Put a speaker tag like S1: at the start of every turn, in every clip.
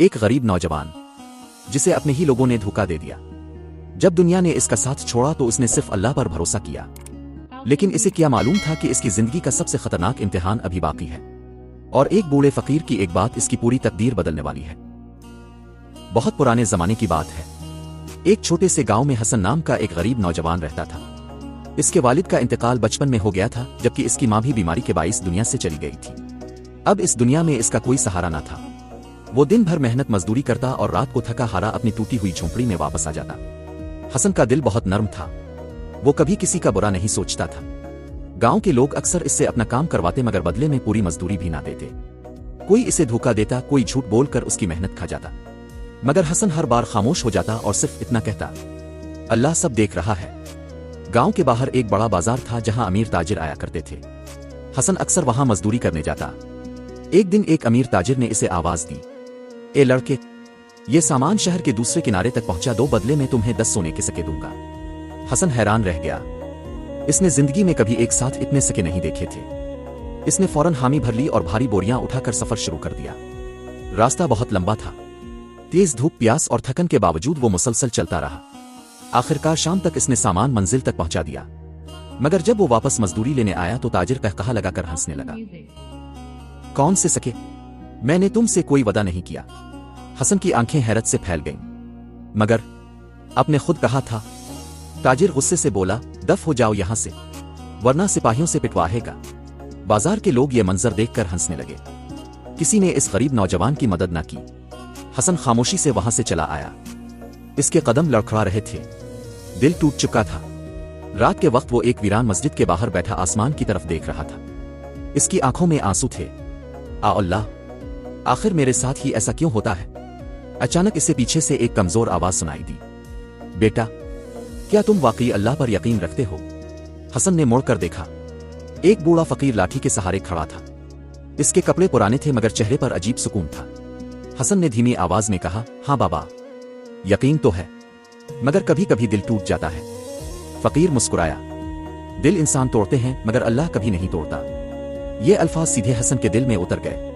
S1: ایک غریب نوجوان جسے اپنے ہی لوگوں نے دھوکا دے دیا۔ جب دنیا نے اس کا ساتھ چھوڑا تو اس نے صرف اللہ پر بھروسہ کیا، لیکن اسے کیا معلوم تھا کہ اس کی زندگی کا سب سے خطرناک امتحان ابھی باقی ہے، اور ایک بوڑھے فقیر کی ایک بات اس کی پوری تقدیر بدلنے والی ہے۔ بہت پرانے زمانے کی بات ہے، ایک چھوٹے سے گاؤں میں حسن نام کا ایک غریب نوجوان رہتا تھا۔ اس کے والد کا انتقال بچپن میں ہو گیا تھا، جبکہ اس کی ماں بھی بیماری کے باعث دنیا سے چلی گئی تھی۔ اب اس دنیا میں اس کا کوئی سہارا نہ تھا۔ وہ دن بھر محنت مزدوری کرتا اور رات کو تھکا ہارا اپنی ٹوٹی ہوئی جھونپڑی میں واپس آ جاتا۔ حسن کا دل بہت نرم تھا، وہ کبھی کسی کا برا نہیں سوچتا تھا۔ گاؤں کے لوگ اکثر اس سے اپنا کام کرواتے مگر بدلے میں پوری مزدوری بھی نہ دیتے۔ کوئی اسے دھوکا دیتا، کوئی جھوٹ بول کر اس کی محنت کھا جاتا، مگر حسن ہر بار خاموش ہو جاتا اور صرف اتنا کہتا، اللہ سب دیکھ رہا ہے۔ گاؤں کے باہر ایک بڑا بازار تھا جہاں امیر تاجر آیا کرتے تھے۔ حسن اکثر وہاں مزدوری کرنے جاتا۔ ایک دن ایک امیر تاجر نے اسے آواز دی، اے لڑکے، یہ سامان شہر کے دوسرے کنارے تک پہنچا دو، بدلے میں تمہیں 10 سونے کے سکے دوں گا۔ حسن حیران رہ گیا، اس نے زندگی میں کبھی ایک ساتھ اتنے سکے نہیں دیکھے تھے۔ اس نے فوراً حامی بھر لی اور بھاری بوریاں اٹھا کر سفر شروع کر دیا۔ راستہ بہت لمبا تھا، تیز دھوپ، پیاس اور تھکن کے باوجود وہ مسلسل چلتا رہا۔ آخرکار شام تک اس نے سامان منزل تک پہنچا دیا، مگر جب وہ واپس مزدوری لینے آیا تو تاجر قہقہا لگا کر ہنسنے لگا، کون سے سکے؟ میں نے تم سے کوئی وعدہ نہیں کیا۔ حسن کی آنکھیں حیرت سے پھیل گئیں، مگر آپ نے خود کہا تھا۔ تاجر غصے سے بولا، دف ہو جاؤ یہاں سے، ورنہ سپاہیوں سے پٹواہے گا۔ بازار کے لوگ یہ منظر دیکھ کر ہنسنے لگے۔ کسی نے اس غریب نوجوان کی مدد نہ کی۔ حسن خاموشی سے وہاں سے چلا آیا۔ اس کے قدم لڑکھڑا رہے تھے، دل ٹوٹ چکا تھا۔ رات کے وقت وہ ایک ویران مسجد کے باہر بیٹھا آسمان کی طرف دیکھ رہا تھا۔ اس کی آنکھوں میں آنسو تھے۔ اللہ، آخر میرے ساتھ ہی ایسا کیوں ہوتا ہے؟ اچانک اسے پیچھے سے ایک کمزور آواز سنائی دی، بیٹا، کیا تم واقعی اللہ پر یقین رکھتے ہو؟ حسن نے موڑ کر دیکھا، ایک بوڑھا فقیر لاٹھی کے سہارے کھڑا تھا۔ اس کے کپڑے پرانے تھے مگر چہرے پر عجیب سکون تھا۔ حسن نے دھیمی آواز میں کہا، ہاں بابا، یقین تو ہے، مگر کبھی کبھی دل ٹوٹ جاتا ہے۔ فقیر مسکرایا، دل انسان توڑتے ہیں مگر اللہ کبھی نہیں توڑتا۔ یہ الفاظ سیدھے حسن کے دل میں اتر گئے۔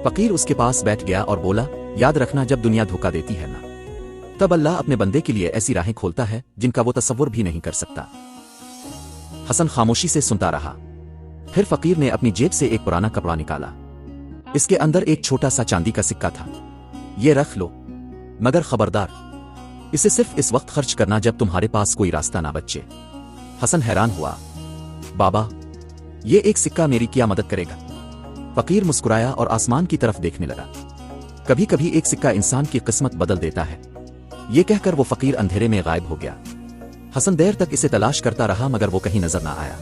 S1: فقیر اس کے پاس بیٹھ گیا اور بولا، یاد رکھنا، جب دنیا دھوکا دیتی ہے نا، تب اللہ اپنے بندے کے لیے ایسی راہیں کھولتا ہے جن کا وہ تصور بھی نہیں کر سکتا۔ حسن خاموشی سے سنتا رہا۔ پھر فقیر نے اپنی جیب سے ایک پرانا کپڑا نکالا۔ اس کے اندر ایک چھوٹا سا چاندی کا سکہ تھا۔ یہ رکھ لو، مگر خبردار، اسے صرف اس وقت خرچ کرنا جب تمہارے پاس کوئی راستہ نہ بچے۔ حسن حیران ہوا، بابا، یہ ایک سکہ میری کیا مدد کرے گا؟ فقیر مسکرایا اور آسمان کی طرف دیکھنے لگا۔ کبھی کبھی ایک سکہ انسان کی قسمت بدل دیتا ہے۔ یہ کہہ کر وہ فقیر اندھیرے میں غائب ہو گیا۔ حسن دیر تک اسے تلاش کرتا رہا مگر وہ کہیں نظر نہ آیا۔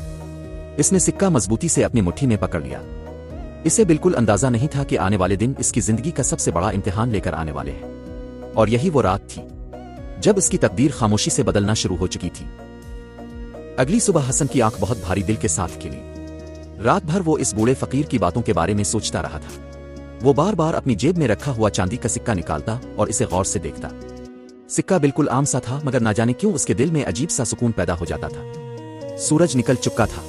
S1: اس نے سکہ مضبوطی سے اپنی مٹھی میں پکڑ لیا۔ اسے بالکل اندازہ نہیں تھا کہ آنے والے دن اس کی زندگی کا سب سے بڑا امتحان لے کر آنے والے ہیں، اور یہی وہ رات تھی جب اس کی تقدیر خاموشی سے بدلنا شروع ہو چکی تھی۔ اگلی صبح حسن کی آنکھ بہت بھاری دل کے ساتھ کھلی۔ رات بھر وہ اس بوڑھے فقیر کی باتوں کے بارے میں سوچتا رہا تھا۔ وہ بار بار اپنی جیب میں رکھا ہوا چاندی کا سکہ نکالتا اور اسے غور سے دیکھتا۔ سکہ بالکل عام سا تھا مگر نہ جانے کیوں اس کے دل میں عجیب سا سکون پیدا ہو جاتا تھا۔ سورج نکل چکا تھا۔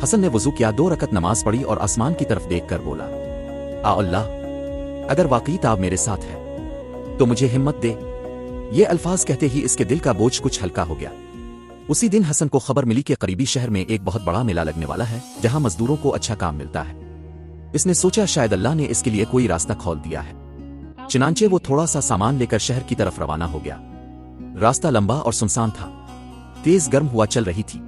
S1: حسن نے وضو کیا، 2 رکعت نماز پڑھی اور آسمان کی طرف دیکھ کر بولا، اللہ، اگر واقعی تاب میرے ساتھ ہے تو مجھے ہمت دے۔ یہ الفاظ کہتے ہی اس کے دل کا بوجھ کچھ ہلکا ہو گیا۔ اسی دن حسن کو خبر ملی کہ قریبی شہر میں ایک بہت بڑا میلہ لگنے والا ہے جہاں مزدوروں کو اچھا کام ملتا ہے۔ اس نے سوچا شاید اللہ نے اس کے لیے کوئی راستہ کھول دیا ہے۔ چنانچہ وہ تھوڑا سا سامان لے کر شہر کی طرف روانہ ہو گیا۔ راستہ لمبا اور سنسان تھا، تیز گرم ہوا چل رہی تھی۔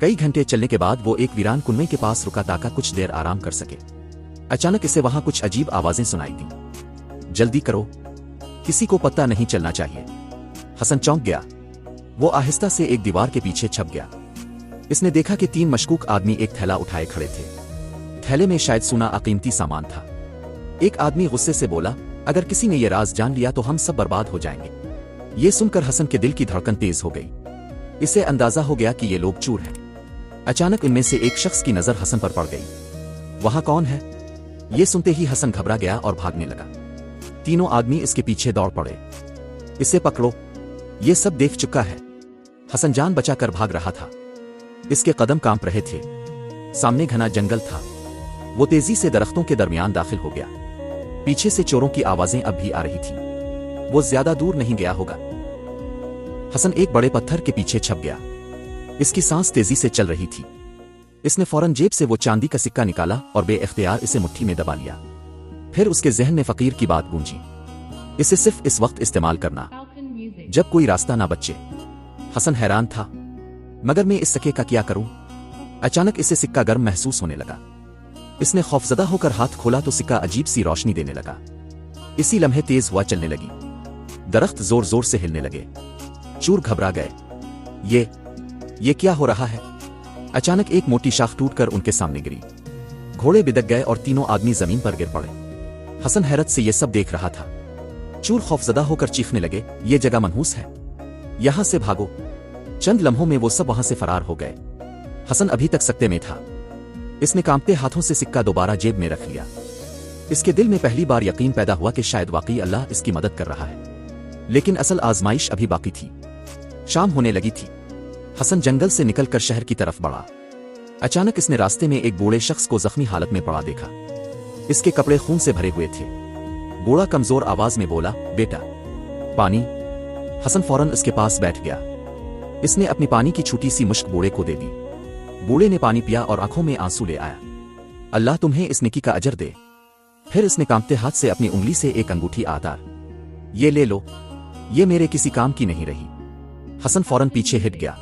S1: کئی گھنٹے چلنے کے بعد وہ ایک ویران کنویں کے پاس رکا تاکہ کچھ دیر آرام کر سکے۔ اچانک اسے وہاں کچھ عجیب آوازیں سنائی دیں، جلدی کرو، کسی کو پتہ نہیں چلنا چاہیے۔ حسن چونک گیا۔ وہ آہستہ سے ایک دیوار کے پیچھے چھپ گیا۔ اس نے دیکھا کہ 3 مشکوک آدمی ایک تھیلا اٹھائے کھڑے تھے۔ تھیلے میں شاید سونا قیمتی سامان تھا۔ ایک آدمی غصے سے بولا، اگر کسی نے یہ راز جان لیا تو ہم سب برباد ہو جائیں گے۔ یہ سن کر حسن کے دل کی دھڑکن تیز ہو گئی۔ اسے اندازہ ہو گیا کہ یہ لوگ چور ہیں۔ اچانک ان میں سے ایک شخص کی نظر حسن پر پڑ گئی۔ وہاں کون ہے؟ یہ سنتے ہی حسن گھبرا گیا اور بھاگنے لگا۔ تینوں آدمی اس کے پیچھے دوڑ پڑے۔ اسے پکڑو، یہ سب دیکھ چکا ہے۔ حسن جان بچا کر بھاگ رہا تھا۔ اس کے قدم کانپ رہے تھے۔ سامنے گھنا جنگل تھا۔ وہ تیزی سے درختوں کے درمیان داخل ہو گیا۔ पीछे से चोरों की आवाजें अब भी आ रही थी। वो ज्यादा दूर नहीं गया होगा। हसन एक बड़े पत्थर के पीछे छप गया। इसकी सांस तेजी से चल रही थी। इसने फौरन जेब से वो चांदी का सिक्का निकाला और बेइख्तियार इसे मुट्ठी में दबा लिया। फिर उसके जहन में फकीर की बात गूंजी, इसे सिर्फ इस वक्त इस्तेमाल करना जब कोई रास्ता ना बचे। हसन हैरान था, मगर मैं इस सिक्के का क्या करूं? अचानक इसे सिक्का गर्म महसूस होने लगा। इसने खौफजदा होकर हाथ खोला तो सिक्का अजीब सी रोशनी देने लगा। इसी लम्हे तेज हवा चलने लगी। दरख्त जोर जोर से हिलने लगे। चूर घबरा गए। ये क्या हो रहा है? अचानक एक मोटी शाख टूटकर उनके सामने गिरी। घोड़े बिदक गए और तीनों आदमी जमीन पर गिर पड़े। हसन हैरत से ये सब देख रहा था। चूर खौफजदा होकर चीखने लगे, ये जगह मनहूस है, यहां से भागो। चंद लम्हों में वो सब वहां से फरार हो गए। हसन अभी तक सकते में था। इसने कांपते हाथों से सिक्का दोबारा जेब में रख लिया। इसके दिल में पहली बार यकीन पैदा हुआ कि शायद वाकई अल्लाह इसकी मदद कर रहा है। लेकिन असल आजमाइश अभी बाकी थी। शाम होने लगी थी। हसन जंगल से निकलकर शहर की तरफ बढ़ा। अचानक इसने रास्ते में एक बूढ़े शख्स को जख्मी हालत में पड़ा देखा। इसके कपड़े खून से भरे हुए थे। बूढ़ा कमजोर आवाज में बोला, बेटा पानी। हसन फौरन इसके पास बैठ गया। इसने अपनी पानी की छोटी सी मुश्क बूढ़े को दे दी। बूढ़े ने पानी पिया और आंखों में आंसू ले आया। अल्लाह तुम्हें इस नेकी का अजर दे। फिर इसने कांपते हाथ से अपनी उंगली से एक अंगूठी आतार, ये ले लो, ये मेरे किसी काम की नहीं रही। हसन फौरन पीछे हट गया।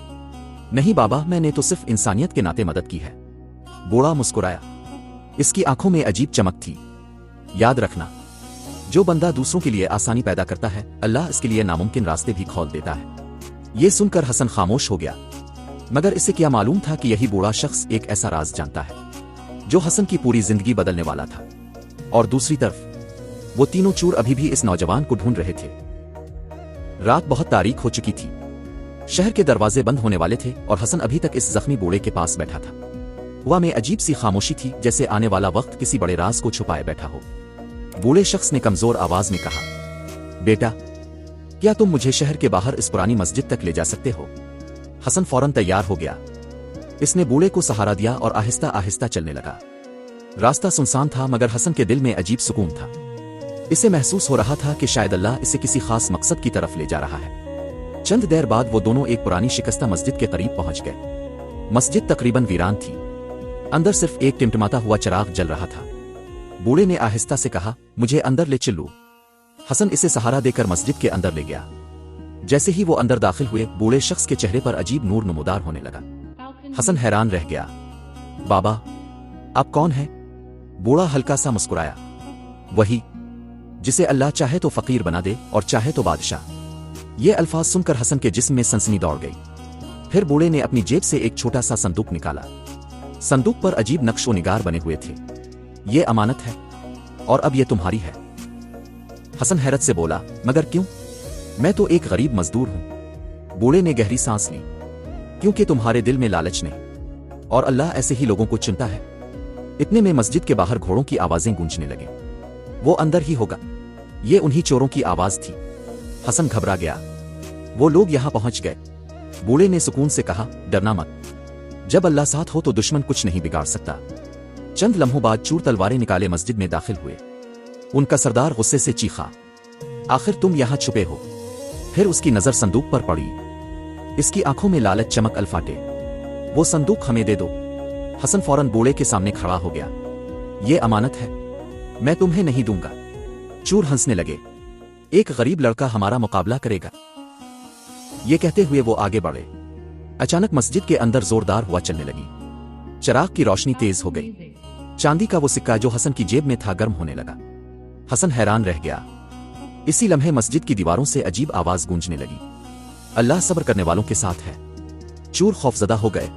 S1: नहीं बाबा, मैंने तो सिर्फ इंसानियत के नाते मदद की है। बूढ़ा मुस्कुराया। इसकी आंखों में अजीब चमक थी। याद रखना, जो बंदा दूसरों के लिए आसानी पैदा करता है, अल्लाह इसके लिए नामुमकिन रास्ते भी खोल देता है। ये सुनकर हसन खामोश हो गया। मगर इसे क्या मालूम था कि यही बूढ़ा शख्स एक ऐसा राज जानता है जो हसन की पूरी जिंदगी बदलने वाला था। और दूसरी तरफ वो तीनों चोर अभी भी इस नौजवान को ढूंढ रहे थे। रात बहुत तारीक हो चुकी थी। शहर के दरवाजे बंद होने वाले थे और हसन अभी तक इस जख्मी बूढ़े के पास बैठा था। हवा में अजीब सी खामोशी थी, जैसे आने वाला वक्त किसी बड़े राज को छुपाए बैठा हो। बूढ़े शख्स ने कमजोर आवाज में कहा, बेटा क्या तुम मुझे शहर के बाहर इस पुरानी मस्जिद तक ले जा सकते हो? हसन फौरन तैयार हो गया। इसने बूढ़े को सहारा दिया और आहिस्ता आहिस्ता चलने लगा। रास्ता सुनसान था, मगर हसन के दिल में अजीब सुकून था। इसे महसूस हो रहा था कि शायद अल्लाह इसे किसी खास मकसद की तरफ ले जा रहा है। चंद देर बाद वो दोनों एक पुरानी शिकस्ता मस्जिद के करीब पहुंच गए। मस्जिद तकरीबन वीरान थी। अंदर सिर्फ एक टिमटिमाता हुआ चिराग जल रहा था। बूढ़े ने आहिस्ता से कहा, मुझे अंदर ले चलो। हसन इसे सहारा देकर मस्जिद के अंदर ले गया। जैसे ही वो अंदर दाखिल हुए, बूढ़े शख्स के चेहरे पर अजीब नूर नमूदार होने लगा। हसन हैरान रह गया। बाबा आप कौन हैं? बूढ़ा हल्का सा मुस्कुराया, वही जिसे अल्लाह चाहे तो फकीर बना दे और चाहे तो बादशाह। ये अल्फाज सुनकर हसन के जिस्म में सनसनी दौड़ गई। फिर बूढ़े ने अपनी जेब से एक छोटा सा संदूक निकाला। संदूक पर अजीब नक्शो निगार बने हुए थे। ये अमानत है और अब ये तुम्हारी है। हसन हैरत से बोला, मगर क्यों? मैं तो एक गरीब मजदूर हूं। बूढ़े ने गहरी सांस ली। क्योंकि तुम्हारे दिल में लालच नहीं, और अल्लाह ऐसे ही लोगों को चुनता है। इतने में मस्जिद के बाहर घोड़ों की आवाजें गूंजने लगे। वो अंदर ही होगा, ये उन्हीं चोरों की आवाज थी। हसन घबरा गया। वो लोग यहां पहुंच गए। बूढ़े ने सुकून से कहा, डरना मत, जब अल्लाह साथ हो तो दुश्मन कुछ नहीं बिगाड़ सकता। चंद लम्हों बाद चूर तलवारें निकाले मस्जिद में दाखिल हुए। उनका सरदार गुस्से से चीखा, आखिर तुम यहां छुपे हो? फिर उसकी नजर संदूक पर पड़ी। इसकी आंखों में लालच चमक अल्फाटे। वो संदूक हमें दे दो। हसन फौरन बूढ़े के सामने खड़ा हो गया। ये अमानत है, मैं तुम्हें नहीं दूंगा। चूर हंसने लगे, एक गरीब लड़का हमारा मुकाबला करेगा। ये कहते हुए वो आगे बढ़े। अचानक मस्जिद के अंदर जोरदार हवा चलने लगी। चिराग की रोशनी तेज हो गई। चांदी का वो सिक्का जो हसन की जेब में था गर्म होने लगा। हसन हैरान रह गया। इसी लम्हे मस्जिद की दीवारों से अजीब आवाज गूंजने लगी, अल्लाह सब्र करने वालों के साथ है। चूर खौफजदा हो गए।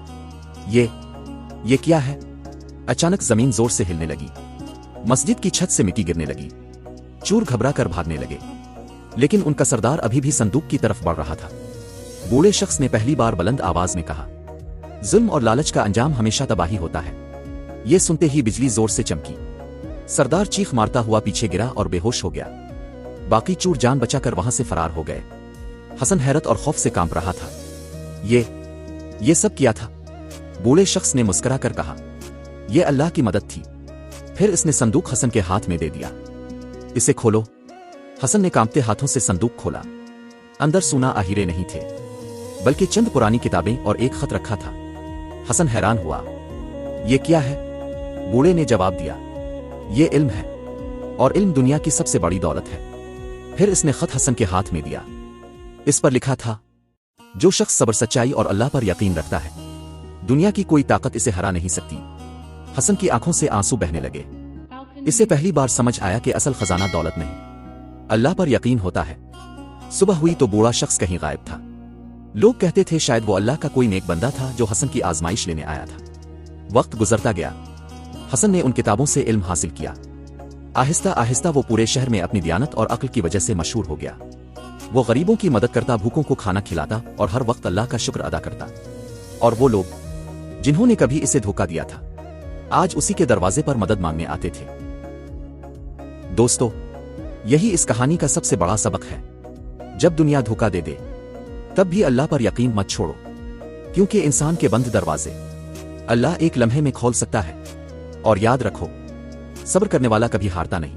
S1: ये क्या है? अचानक जमीन जोर से हिलने लगी। मस्जिद की छत से मिट्टी गिरने लगी। चूर घबरा कर भागने लगे, लेकिन उनका सरदार अभी भी संदूक की तरफ बढ़ रहा था। बूढ़े शख्स ने पहली बार बुलंद आवाज में कहा, जुल्म और लालच का अंजाम हमेशा तबाही होता है। ये सुनते ही बिजली जोर से चमकी। सरदार चीख मारता हुआ पीछे गिरा और बेहोश हो गया। बाकी चूर जान बचाकर वहां से फरार हो गए। हसन हैरत और खौफ से कांप रहा था। ये सब किया था? बूढ़े शख्स ने मुस्कुरा कर कहा, यह अल्लाह की मदद थी। फिर इसने संदूक हसन के हाथ में दे दिया। इसे खोलो। हसन ने कांपते हाथों से संदूक खोला। अंदर सोना आहीरे नहीं थे, बल्कि चंद पुरानी किताबें और एक खत रखा था। हसन हैरान हुआ। ये क्या है? बूढ़े ने जवाब दिया, ये इल्म है, और इल्म दुनिया की सबसे बड़ी दौलत है। फिर इसने खत हसन के हाथ में दिया। इस पर लिखा था, जो शख्स सब्र, सच्चाई और अल्लाह पर यकीन रखता है, दुनिया की कोई ताकत इसे हरा नहीं सकती। हसन की आंखों से आंसू बहने लगे। इसे पहली बार समझ आया कि असल खजाना दौलत नहीं, अल्लाह पर यकीन होता है। सुबह हुई तो बूढ़ा शख्स कहीं गायब था। लोग कहते थे शायद वो अल्लाह का कोई नेक बंदा था जो हसन की आजमाइश लेने आया था। वक्त गुजरता गया। हसन ने उन किताबों से इल्म हासिल किया। आहिस्ता आहिस्ता वो पूरे शहर में अपनी दियानत और अक्ल की वजह से मशहूर हो गया। वो गरीबों की मदद करता, भूखों को खाना खिलाता और हर वक्त अल्लाह का शुक्र अदा करता। और वो लोग जिन्होंने कभी इसे धोखा दिया था, आज उसी के दरवाजे पर मदद मांगने आते थे। दोस्तों, यही इस कहानी का सबसे बड़ा सबक है। जब दुनिया धोखा दे दे, तब भी अल्लाह पर यकीन मत छोड़ो, क्योंकि इंसान के बंद दरवाजे अल्लाह एक लम्हे में खोल सकता है। और याद रखो, सब्र करने वाला कभी हारता नहीं,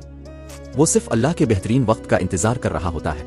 S1: वो सिर्फ अल्लाह के बेहतरीन वक्त का इंतजार कर रहा होता है।